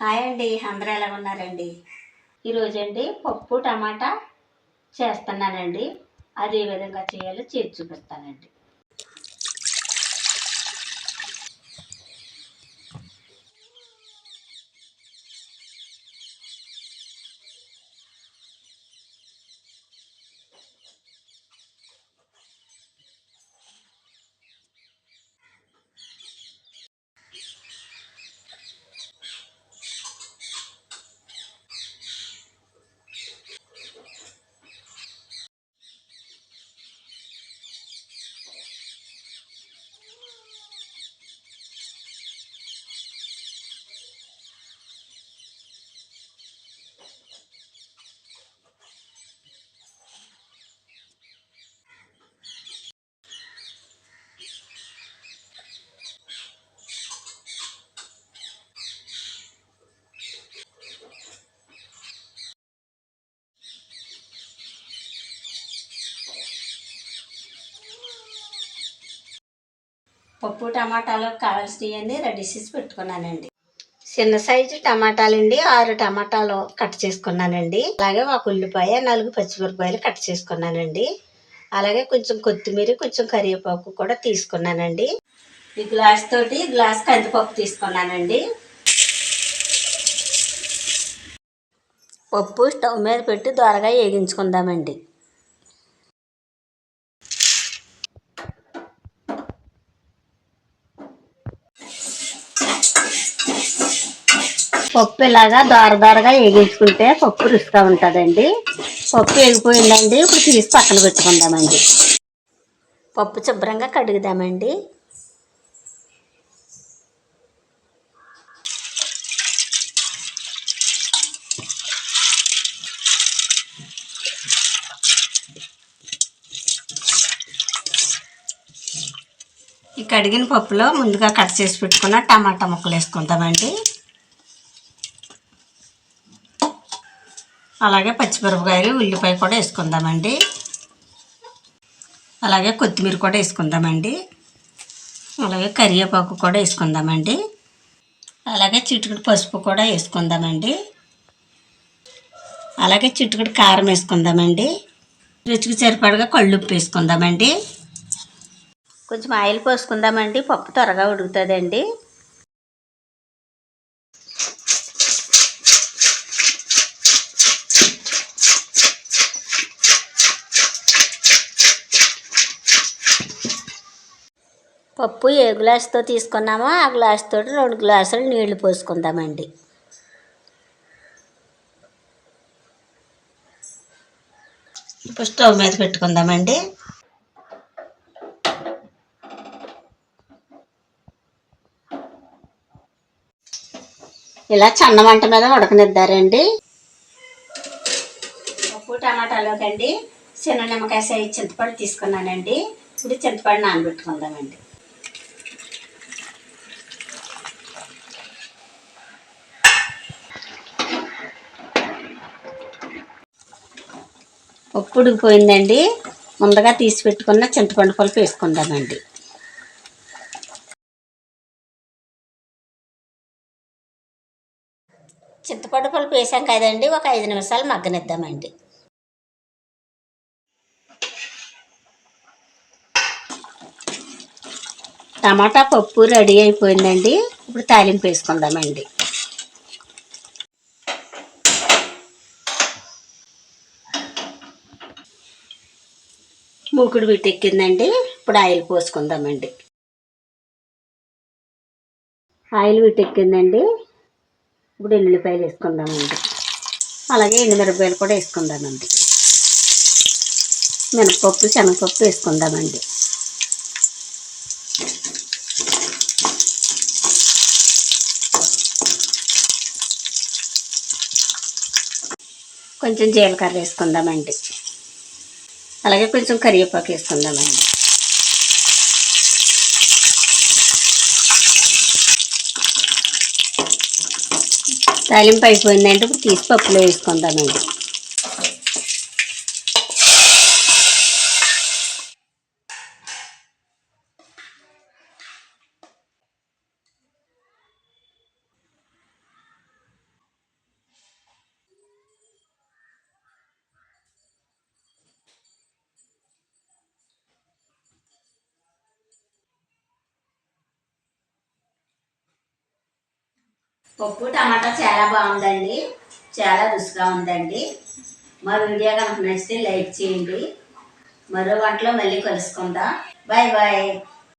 Hi అండి, అందరూ ఎలా ఉన్నారండి? ఈరోజు అండి పప్పు టమాటా చేస్తున్నానండి. అది ఏ విధంగా చేయాలో చేసి చూపిస్తానండి. పప్పు టమాటాలు కావాల్సినవన్నీ రెడీ చేసి పెట్టుకున్నానండి. చిన్న సైజు టమాటాలండి 6 టమాటాలు కట్ చేసుకున్నానండి. అలాగే ఒక ఉల్లిపాయ 4 పచ్చిమిరపకాయలు కట్ చేసుకున్నానండి. అలాగే కొంచెం కొత్తిమీర, కొంచెం కరివేపాకు కూడా తీసుకున్నానండి. ఈ గ్లాస్ తోటి గ్లాస్ కందిపప్పు తీసుకున్నానండి. పప్పు స్టవ్ మీద పెట్టి దోరగా వేగించుకుందామండి. పప్పు ఇలాగా దోరగా వేగించుకుంటే పప్పు రుచిగా ఉంటుందండి. పప్పు వేగిపోయిందండి. ఇప్పుడు తీసి పక్కన పెట్టుకుందామండి. పప్పు శుభ్రంగా కడుగుదామండి. ఈ కడిగిన పప్పులో ముందుగా కట్ చేసి పెట్టుకున్న టమాటా ముక్కలు వేసుకుందామండి. అలాగే పచ్చిమిరపకాయలు, ఉల్లిపాయ కూడా వేసుకుందామండి. అలాగే కొత్తిమీర కూడా వేసుకుందామండి. అలాగే కరివేపాకు కూడా వేసుకుందామండి. అలాగే చిటికెడు పసుపు కూడా వేసుకుందామండి. అలాగే చిటికెడు కారం వేసుకుందామండి. రుచికి సరిపడగా కళ్ళుప్పు వేసుకుందామండి. కొంచెం ఆయిల్ పోసుకుందామండి. పప్పు త్వరగా ఉడుకుతుందండి. పప్పు ఏ గ్లాసుతో తీసుకున్నామో ఆ గ్లాస్ తోటి 2 గ్లాసులు నీళ్లు పోసుకుందామండి. ఇప్పుడు స్టవ్ మీద పెట్టుకుందామండి. ఇలా చన్న మంట మీద ఉడకనిద్దారండి. పప్పు టమాటాలోకండి చిన్న నిమ్మకాయ సైజు చింతపండు తీసుకున్నానండి. ఇప్పుడు చింతపండు నానబెట్టుకుందామండి. పప్పు ఉడికిపోయిందండి. ముందుగా తీసి పెట్టుకున్న చింతపండు పలుపు వేసుకుందామండి. చింతపండు పలుపు వేసాం కదండి, ఒక 5 నిమిషాలు మగ్గనిద్దామండి. టమాటా పప్పు రెడీ అయిపోయిందండి. ఇప్పుడు తాలింపు వేసుకుందామండి. మూకుడు వీటెక్కిందండి. ఇప్పుడు ఆయిల్ పోసుకుందామండి. ఆయిల్ వీటెక్కిందండి. ఇప్పుడు ఎల్లుల్లిపాయలు వేసుకుందామండి. అలాగే ఎండుమిరపకాయలు కూడా వేసుకుందామండి. మినపప్పు, శనగపప్పు వేసుకుందామండి. కొంచెం జీలకర్ర వేసుకుందామండి. అలాగే కొంచెం కరివేపాకు వేసుకుందామండి. తాలింపు అయిపోయిందంటే ఇప్పుడు తీసి పప్పులో వేసుకుందామండి. పప్పు టమాటా చాలా బాగుందండి, చాలా రుచిగా ఉందండి. మా వీడియో కనుక నచ్చితే లైక్ చేయండి. మరో వంటలో మళ్ళీ కలుసుకుందాం. Bye bye.